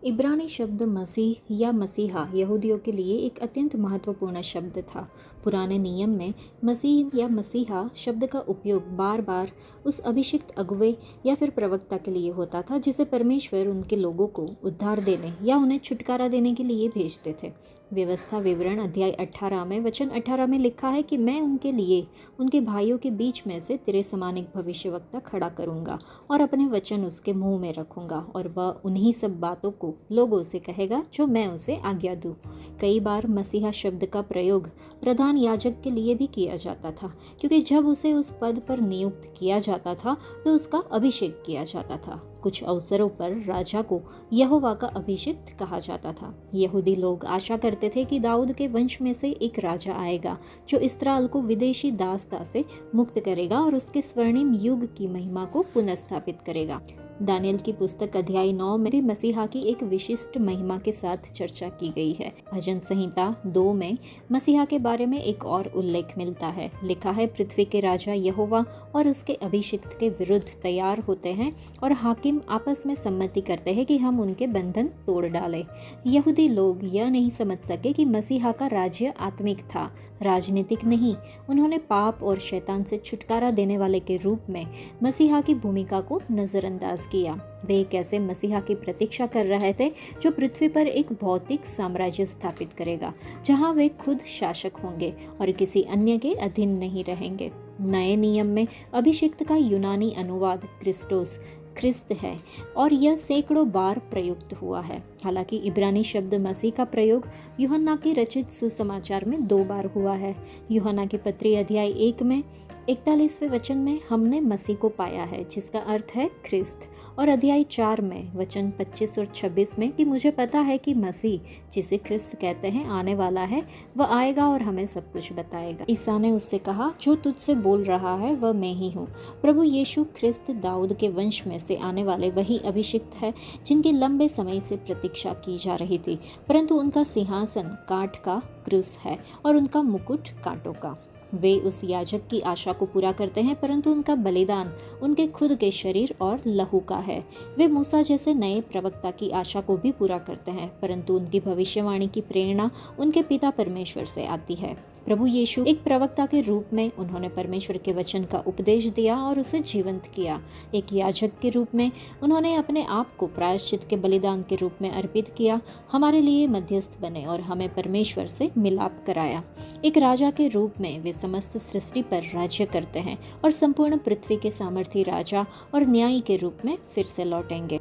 इब्रानी शब्द मसीह या मसीहा यहूदियों के लिए एक अत्यंत महत्वपूर्ण शब्द था। पुराने नियम में मसीह या मसीहा शब्द का उपयोग बार बार उस अभिषिक्त अगुवे या फिर प्रवक्ता के लिए होता था जिसे परमेश्वर उनके लोगों को उद्धार देने या उन्हें छुटकारा देने के लिए भेजते थे। व्यवस्था विवरण अध्याय 18 में वचन 18 में लिखा है कि मैं उनके लिए उनके भाइयों के बीच में से तेरे समान एक भविष्यवक्ता खड़ा करूंगा और अपने वचन उसके मुंह में रखूंगा और वह उन्हीं सब बातों को लोगों से कहेगा जो मैं उसे आज्ञा दूं। कई बार मसीहा शब्द का प्रयोग प्रधान याजक के लिए भी किया जाता था, क्योंकि जब उसे उस पद पर नियुक्त किया जाता था तो उसका अभिषेक किया जाता था। कुछ अवसरों पर राजा को यहोवा का अभिषिक्त कहा जाता था। यहूदी लोग आशा करते थे कि दाऊद के वंश में से एक राजा आएगा जो इस्राएल को विदेशी दासता से मुक्त करेगा और उसके स्वर्णिम युग की महिमा को पुनर्स्थापित करेगा। दानियल की पुस्तक अध्याय 9 में भी मसीहा की एक विशिष्ट महिमा के साथ चर्चा की गई है। भजन संहिता 2 में मसीहा के बारे में एक और उल्लेख मिलता है। लिखा है, पृथ्वी के राजा यहोवा और उसके अभिषिक्त के विरुद्ध तैयार होते हैं और हाकिम आपस में सम्मति करते हैं कि हम उनके बंधन तोड़ डालें। यहूदी लोग यह नहीं समझ सके कि मसीहा का राज्य आत्मिक था, राजनीतिक नहीं। उन्होंने पाप और शैतान से छुटकारा देने वाले के रूप में मसीहा की भूमिका को नजरअंदाज किया। वे एक ऐसे मसीहा की प्रतीक्षा कर रहे थे जो पृथ्वी पर एक भौतिक साम्राज्य स्थापित करेगा, जहां वे खुद शासक होंगे और किसी अन्य के अधीन नहीं रहेंगे। नए नियम में अभिषिक्त का यूनानी अनुवाद क्रिस्टोस ख्रिस्त है और यह सैकड़ों बार प्रयुक्त हुआ है। हालांकि इब्रानी शब्द मसीह का प्रयोग यूहन्ना की रचित सुसमाचार में 2 बार हुआ है। यूहन्ना की पत्री अध्याय 1 में 41वें वचन में हमने मसीह को पाया है, जिसका अर्थ है ख्रिस्त, और अध्याय 4 में वचन 25 और 26 में कि मुझे पता है कि मसीह, जिसे ख्रिस्त कहते हैं, आने वाला है। वह आएगा और हमें सब कुछ बताएगा। ईसा ने उससे कहा, जो तुझसे बोल रहा है वह मैं ही हूँ। प्रभु यीशु ख्रिस्त दाऊद के वंश में से आने वाले वही अभिषिक्त है जिनकी लंबे समय से प्रतीक्षा की जा रही थी, परंतु उनका सिंहासन काठ का क्रूस है और उनका मुकुट कांटों का। वे उस याजक की आशा को पूरा करते हैं, परंतु उनका बलिदान उनके खुद के शरीर और लहू का है। वे मूसा जैसे नए प्रवक्ता की आशा को भी पूरा करते हैं, परंतु उनकी भविष्यवाणी की प्रेरणा उनके पिता परमेश्वर से आती है। प्रभु यीशु एक प्रवक्ता के रूप में उन्होंने परमेश्वर के वचन का उपदेश दिया और उसे जीवंत किया। एक याजक के रूप में उन्होंने अपने आप को प्रायश्चित के बलिदान के रूप में अर्पित किया, हमारे लिए मध्यस्थ बने और हमें परमेश्वर से मिलाप कराया। एक राजा के रूप में वे समस्त सृष्टि पर राज्य करते हैं और संपूर्ण पृथ्वी के सामर्थी राजा और न्यायी के रूप में फिर से लौटेंगे।